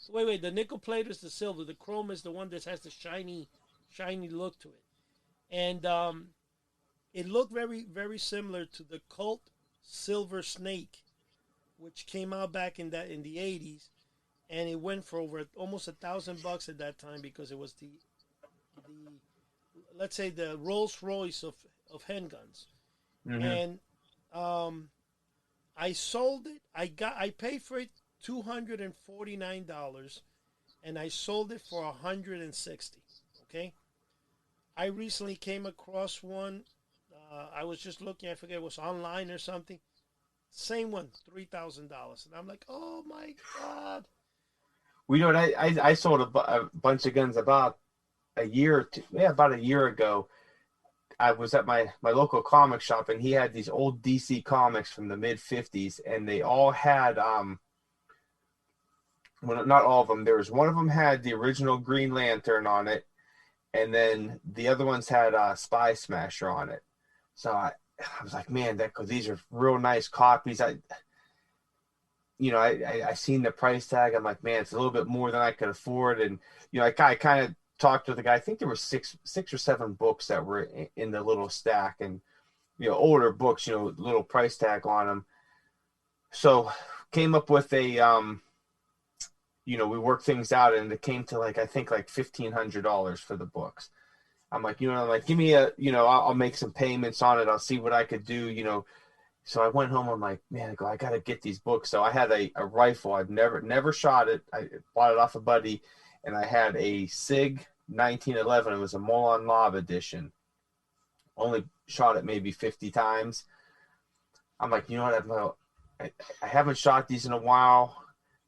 wait, the nickel plate is the silver. The chrome is the one that has the shiny look to it. And it looked very, very similar to the Colt Silver Snake, which came out back in the 80s. and it went for over almost $1,000 at that time because it was the let's say the Rolls Royce of handguns. Hmm. And um, I sold it. I paid for it $249, and I sold it for 160. Okay. I recently came across one. I was just looking. I forget it was online or something. Same one, $3,000, and I'm like, oh my god. We know what I sold a bunch of guns about a year or two, yeah, about a year ago. I was at my local comic shop, and he had these old DC comics from the mid '50s, and they all had well, not all of them. There was one of them had the original Green Lantern on it, and then the other ones had Spy Smasher on it. So I was like, man, that because these are real nice copies. I seen the price tag. I'm like, man, it's a little bit more than I could afford. And I kind of talked to the guy. I think there were six or seven books that were in the little stack, and older books, little price tag on them. So came up with we worked things out, and it came to like I think like $1,500 for the books. I'm like, give me I'll make some payments on it. I'll see what I could do. So I went home. I'm like, man, I got to get these books. So I had a rifle. I've never shot it. I bought it off a buddy, and I had a SIG 1911. It was a Molon Lav edition. Only shot it maybe 50 times. I'm like, you know what? I haven't shot these in a while.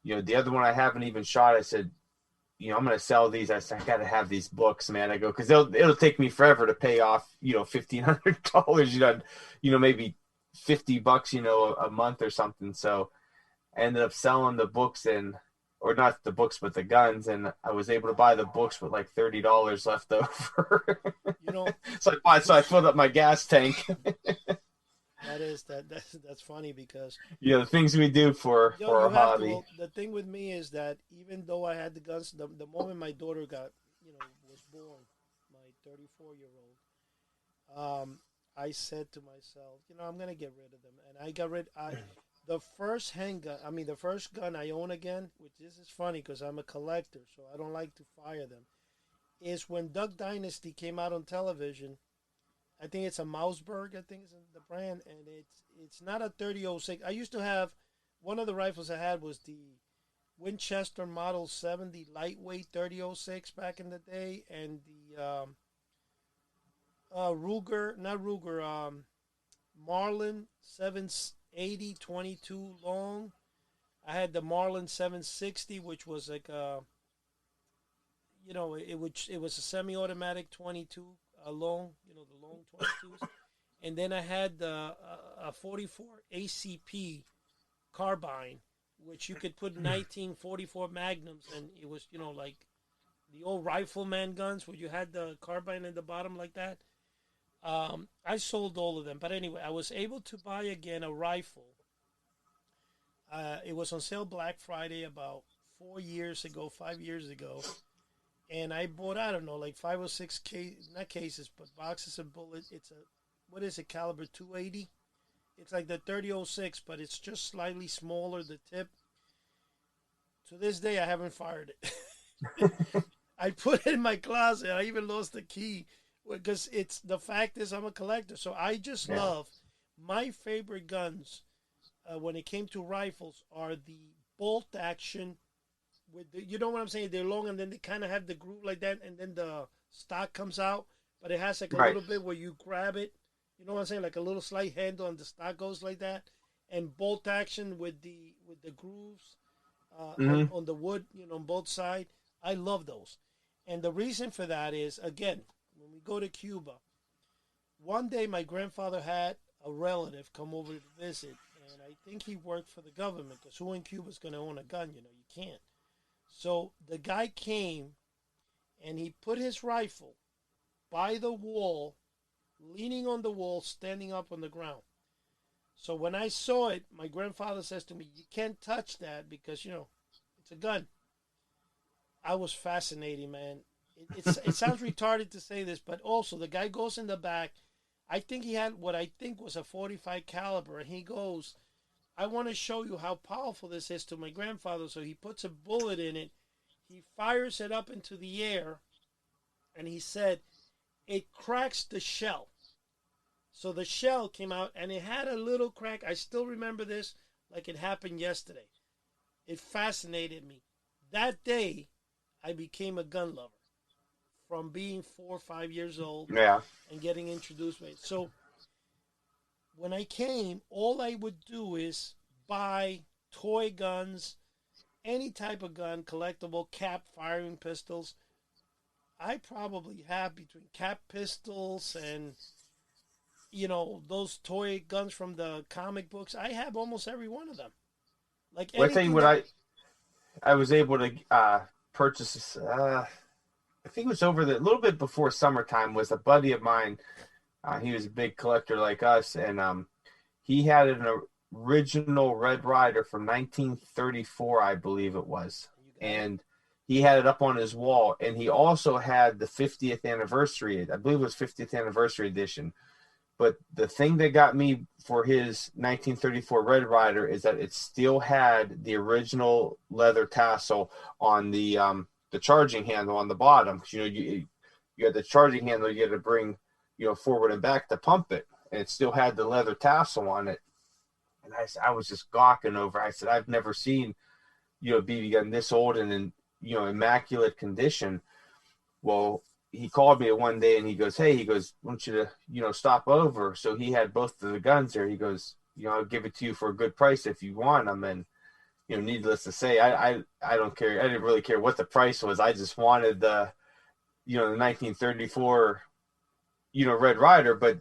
The other one I haven't even shot. I said, I'm going to sell these. I said, I got to have these books, man. I go, because it'll take me forever to pay off, $1,500, maybe $50, a month or something. So I ended up selling the books or not the books, but the guns. And I was able to buy the books with like $30 left over. You know, So I filled up my gas tank. that's funny because The things we do for you our have to. hobby. Well, the thing with me is that even though I had the guns, the moment my daughter was born, my 34-year-old, I said to myself, I'm gonna get rid of them, and I got rid. The first handgun, I mean, the first gun I own again, which this is funny because I'm a collector, so I don't like to fire them, is when Duck Dynasty came out on television. I think it's a Mousberg. I think is the brand, and it's not a 3006. I used to have one of the rifles I had was the Winchester Model 70 lightweight 3006 back in the day, and the Ruger, not Ruger, Marlin 780 22 long. I had the Marlin 760, which was like it was a semi-automatic 22 long, the long 22s. And then I had a 44 ACP carbine, which you could put 1944 Magnums, and it was, like the old rifleman guns where you had the carbine in the bottom like that. I sold all of them. But anyway, I was able to buy again a rifle. It was on sale Black Friday about 5 years ago. And I bought, I don't know, like 5 or 6 not cases, but boxes of bullets. It's what is it, caliber 280? It's like the 3006, but it's just slightly smaller, the tip. To this day, I haven't fired it. I put it in my closet. I even lost the key because the fact is I'm a collector. So I just Yeah. love my favorite guns when it came to rifles are the bolt action with you know what I'm saying? They're long and then they kind of have the groove like that, and then the stock comes out, but it has like a Right. little bit where you grab it. You know what I'm saying? Like a little slight handle, and the stock goes like that. And bolt action with the grooves Hmm. on the wood, on both sides. I love those, and the reason for that is again when we go to Cuba. One day my grandfather had a relative come over to visit, and I think he worked for the government because who in Cuba is going to own a gun? You can't. So the guy came and he put his rifle by the wall, leaning on the wall, standing up on the ground. So when I saw it, my grandfather says to me, "You can't touch that because it's a gun." I was fascinated, man. It sounds retarded to say this, but also the guy goes in the back. I think he had what I think was a 45 caliber, and he goes, I want to show you how powerful this is to my grandfather. So he puts a bullet in it. He fires it up into the air. And he said, it cracks the shell. So the shell came out and it had a little crack. I still remember this like it happened yesterday. It fascinated me. That day, I became a gun lover from being 4 or 5 years old Yeah. and getting introduced to it. So when I came, all I would do is buy toy guns, any type of gun, collectible, cap firing pistols. I probably have between cap pistols and, those toy guns from the comic books. I have almost every one of them. Like Well, I tell you anything what, that. I was able to purchase this. I think it was over the a little bit before summertime. Was a buddy of mine. He was a big collector like us, and he had an original Red Ryder from 1934, I believe it was, You got it? and he had it up on his wall. And he also had the 50th anniversary. I believe it was 50th anniversary edition. But the thing that got me for his 1934 Red Ryder is that it still had the original leather tassel on the charging handle on the bottom. Because you had the charging handle you had to bring forward and back to pump it, and it still had the leather tassel on it. And I was just gawking over. I said, I've never seen BB gun this old and in immaculate condition. Well, he called me one day and he goes, hey, I want you to, stop over. So he had both of the guns there. He goes, I'll give it to you for a good price if you want them. And, needless to say, I don't care. I didn't really care what the price was. I just wanted the 1934, Red Ryder. But,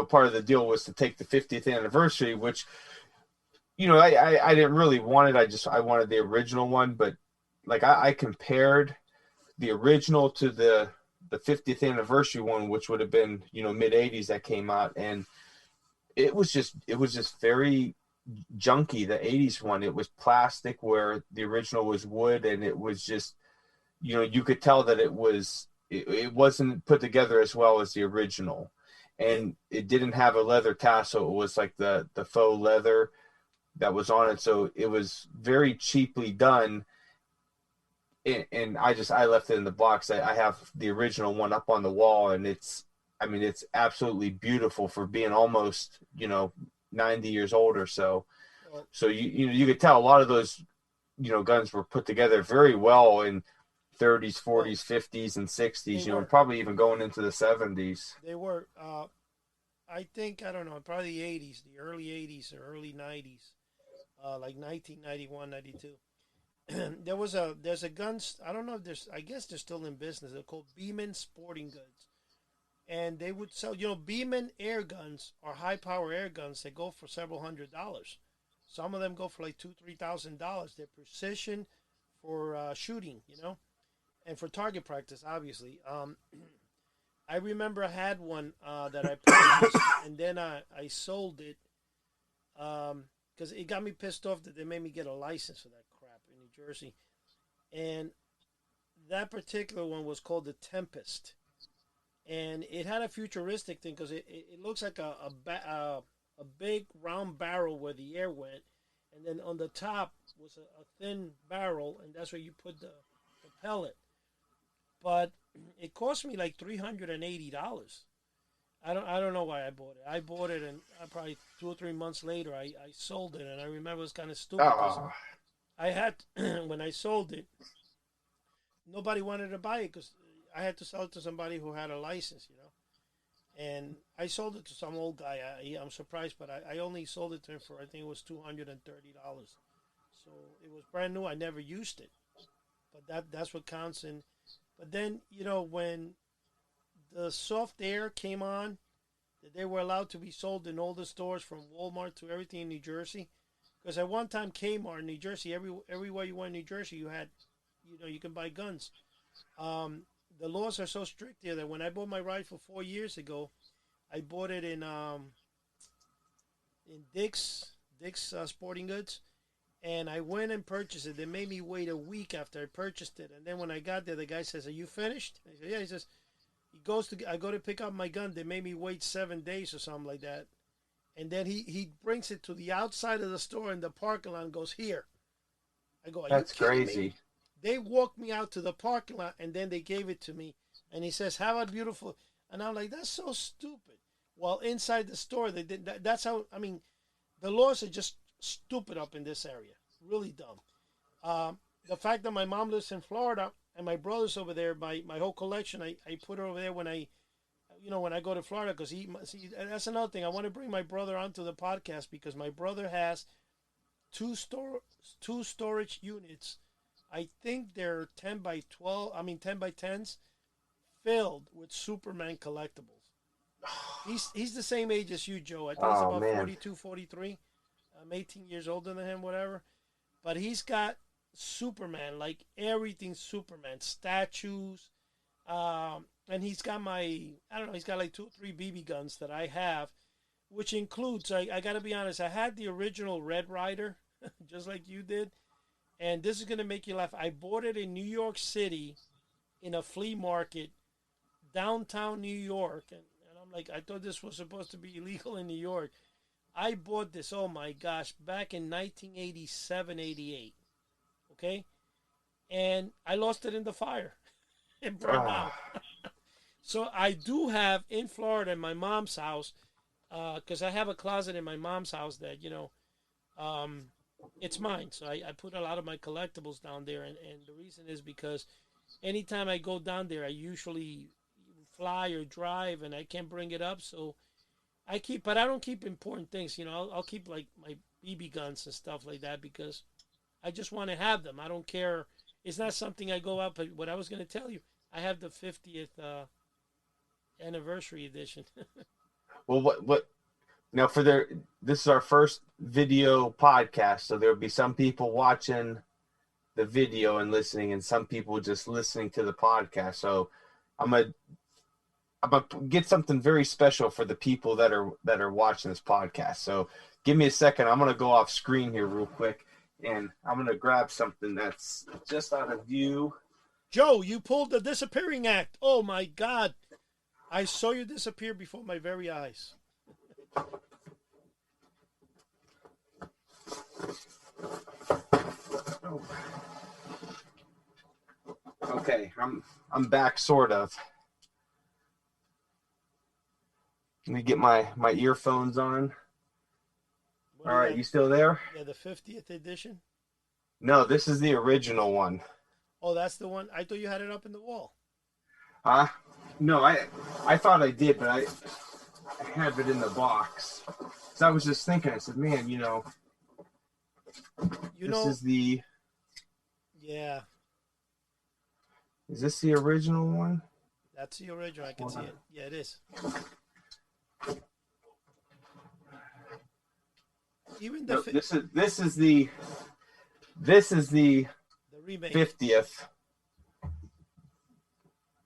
part of the deal was to take the 50th anniversary, which, I didn't really want it. I wanted the original one. But like I compared the original to the 50th anniversary one, which would have been mid 80s that came out, and it was just very junky. The 80s one, it was plastic where the original was wood, and it was just you could tell that it wasn't put together as well as the original, and it didn't have a leather tassel. It was like the faux leather that was on it, so it was very cheaply done. And I left it in the box. I have the original one up on the wall, and it's absolutely beautiful for being almost 90 years old or so. Well, So you could tell a lot of those guns were put together very well in 30s, 40s, 50s, and 60s. they were. Probably even going into the 70s. They were. I think, I don't know, probably the 80s, the early 80s or early 90s, like 1991, 92. There's a gun. I don't know if I guess they're still in business. They're called Beeman Sporting Goods, and they would sell. Beeman air guns are high power air guns. They go for several $100s. Some of them go for like $2,000-$3,000. They're precision for shooting, and for target practice, obviously. I remember I had one that I purchased, and then I sold it because it got me pissed off that they made me get a license for that crap in New Jersey. And that particular one was called the Tempest. And it had a futuristic thing because it looks like a big round barrel where the air went. And then on the top was a thin barrel, and that's where you put the pellet. But it cost me like $380. I don't know why I bought it. I bought it, and probably 2 or 3 months later, I sold it. And I remember it was kind of stupid because I had when I sold it, nobody wanted to buy it because I had to sell it to somebody who had a license, And I sold it to some old guy. I'm surprised, but I only sold it to him for, I think it was $230. So it was brand new. I never used it, but that's what counts. But then when the soft air came on, that they were allowed to be sold in all the stores from Walmart to everything in New Jersey. Because at one time, Kmart in New Jersey, everywhere you went in New Jersey, you had, you can buy guns. The laws are so strict here that when I bought my rifle 4 years ago, I bought it in Dick's Sporting Goods, and I went and purchased it. They made me wait a week after I purchased it, and then when I got there, the guy says, "Are you finished?" I said, "Yeah." He says, I go to pick up my gun. They made me wait 7 days or something like that. And then he brings it to the outside of the store in the parking lot and goes, here. I go, are you That's kidding me? crazy. They walked me out to the parking lot and then they gave it to me. And he says, how about beautiful? And I'm like, that's so stupid. Well, inside the store, they did that. That's how, I mean, the laws are just stupid up in this area. Really dumb. The fact that my mom lives in Florida and my brother's over there, my whole collection, I put her over there when I go to Florida, because see, that's another thing. I want to bring my brother onto the podcast because my brother has two storage units. I think they're 10 by 12, 10 by 10s, filled with Superman collectibles. He's the same age as you, Joe. I think he's Oh about man. 42, 43. I'm 18 years older than him, whatever. But he's got Superman, like everything Superman, statues, and he's got he's got like 2 or 3 BB guns that I have, which includes, I got to be honest, I had the original Red Ryder, just like you did, and this is going to make you laugh. I bought it in New York City in a flea market, downtown New York, and I'm like, I thought this was supposed to be illegal in New York. I bought this, oh my gosh, back in 1987, 88, okay? And I lost it in the fire. It burned out. So I do have in Florida in my mom's house, because I have a closet in my mom's house that, it's mine. So I put a lot of my collectibles down there. And the reason is because anytime I go down there, I usually fly or drive and I can't bring it up. So but I don't keep important things. I'll keep like my BB guns and stuff like that because I just want to have them. I don't care. It's not something I go out, but what I was going to tell you, I have the 50th anniversary edition. Well, what now this is our first video podcast, so there'll be some people watching the video and listening, and some people just listening to the podcast. So I'm gonna get something very special for the people that are watching this podcast. So give me a second. I'm gonna go off screen here real quick, and I'm gonna grab something that's just out of view. Joe, you pulled the disappearing act. Oh my God. I saw you disappear before my very eyes. Okay, I'm back, sort of. Let me get my earphones on. All right, you still there? Yeah, the 50th edition. No, this is the original one. Oh, that's the one. I thought you had it up in the wall. No, I thought I did, but I have it in the box. So I was just thinking, I said, man, this is the... Yeah. Is this the original one? That's the original. I can see it. Yeah, it is. Even the this is the remake. 50th.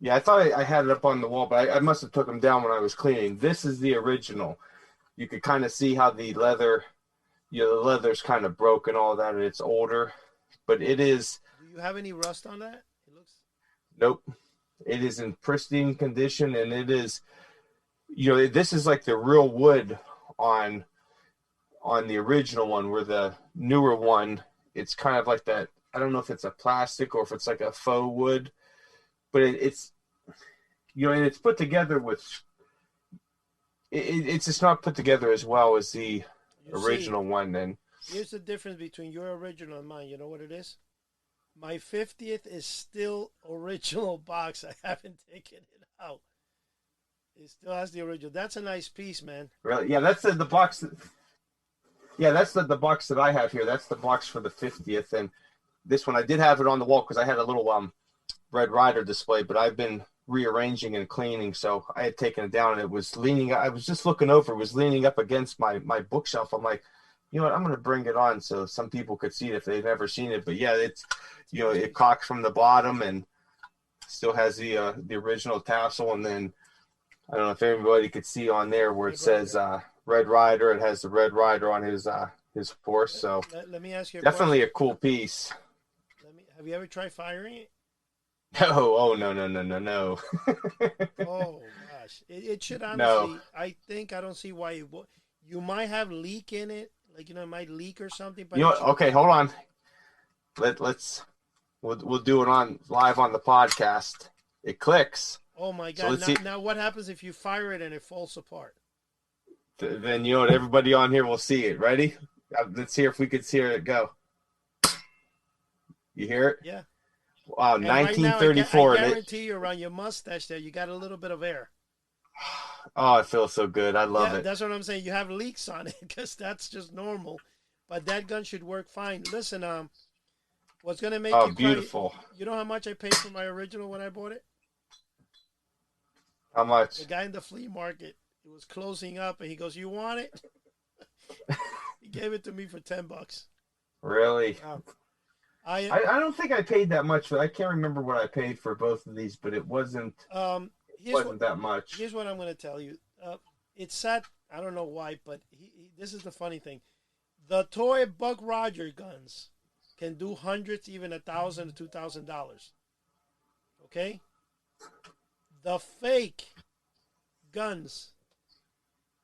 Yeah, I thought I had it up on the wall, but I must have took them down when I was cleaning. This is the original. You could kind of see how the leather, the leather's kind of broken, all that, and it's older. But it is... Do you have any rust on that? It looks... Nope. It is in pristine condition, and it is, this is like the real wood on the original one, where the newer one, it's kind of like that. I don't know if it's a plastic or if it's like a faux wood, but it's and it's put together with it's just not put together as well as the original one. And here's the difference between your original and mine. You know what it is? My 50th is still original box. I haven't taken it out. It still has the original. That's a nice piece, man. Really? Yeah, that's the box. Yeah, that's the box that I have here. That's the box for the 50th. And this one, I did have it on the wall because I had a little Red Ryder display, but I've been rearranging and cleaning, so I had taken it down, and it was leaning. I was just looking over. It was leaning up against my bookshelf. I'm like, you know what? I'm going to bring it on so some people could see it if they've never seen it. But yeah, it's it cocks from the bottom and still has the original tassel, and then I don't know if everybody could see on there where it says Red Ryder. It has the Red Ryder on his horse. So let me ask you. Definitely a cool piece. Have you ever tried firing it? No. Oh no. Oh gosh, it should honestly. No. I don't see why You might have leak in it, like it might leak or something. But You know what? Okay, hold on. We'll do it on live on the podcast. It clicks. Oh my So God! let's see. Now what happens if you fire it and it falls apart? Then you know what? Everybody on here will see it. Ready? Let's hear if we could hear it go. You hear it? Yeah. Wow, And right now, I 1934. guarantee you, around your mustache there, you got a little bit of air. Oh, it feels so good. I love Yeah, it. that's what I'm saying. You have leaks on it because that's just normal. But that gun should work fine. Listen, what's gonna make you cry? Beautiful. You know how much I paid for my original when I bought it? How much? The guy in the flea market, it was closing up, and he goes, "You want it?" He gave it to me for $10. Really? I don't think I paid that much. I can't remember what I paid for both of these, but it wasn't that much. Here's what I'm going to tell you. It's sad. I don't know why, but this is the funny thing. The toy Buck Roger guns can do hundreds, even $1,000 to $2,000. Okay? The fake guns,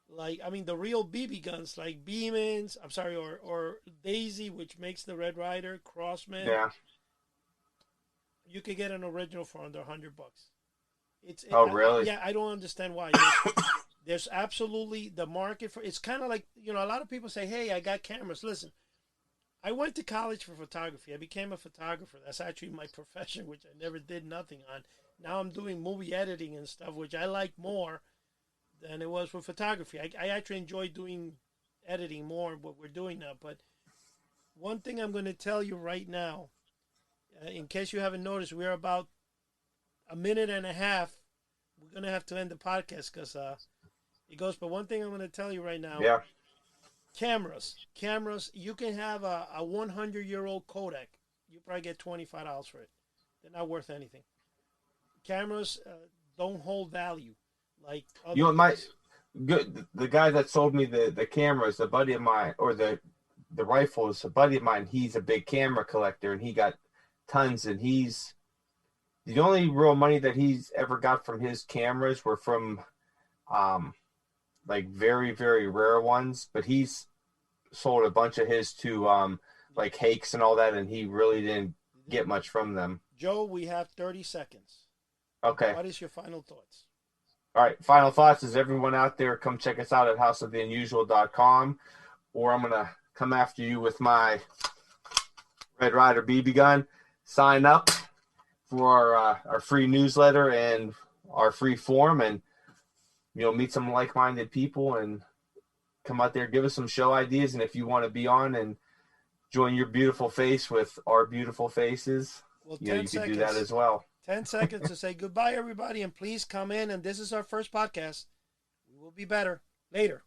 the real BB guns, like Beemans, or Daisy, which makes the Red Ryder, Crossman. Yeah. You could get an original for under $100. Really? I don't understand why. There's absolutely the market for. It's kind of like a lot of people say, "Hey, I got cameras." Listen, I went to college for photography. I became a photographer. That's actually my profession, which I never did nothing on. Now I'm doing movie editing and stuff, which I like more than it was for photography. I actually enjoy doing editing more than what we're doing now. But one thing I'm going to tell you right now, in case you haven't noticed, we're about a minute and a half. We're going to have to end the podcast because it goes. But one thing I'm going to tell you right now. Yeah. Cameras. You can have a 100-year-old Kodak. You probably get $25 for it. They're not worth anything. Cameras don't hold value like other the guy that sold me the cameras, a buddy of mine, or the rifles, a buddy of mine. He's a big camera collector, and he got tons. And he's the only real money that he's ever got from his cameras were from like very, very rare ones, but he's sold a bunch of his to like Hakes and all that, and he really didn't get much from them. Joe, we have 30 seconds. Okay. What is your final thoughts? All right. Final thoughts is everyone out there, come check us out at HouseOfTheUnusual.com, or I'm going to come after you with my Red Ryder BB gun. Sign up for our free newsletter and our free forum, and meet some like-minded people and come out there, give us some show ideas. And if you want to be on and join your beautiful face with our beautiful faces, you can do that as well. 10 seconds to say goodbye, everybody, and please come in. And this is our first podcast. We will be better later.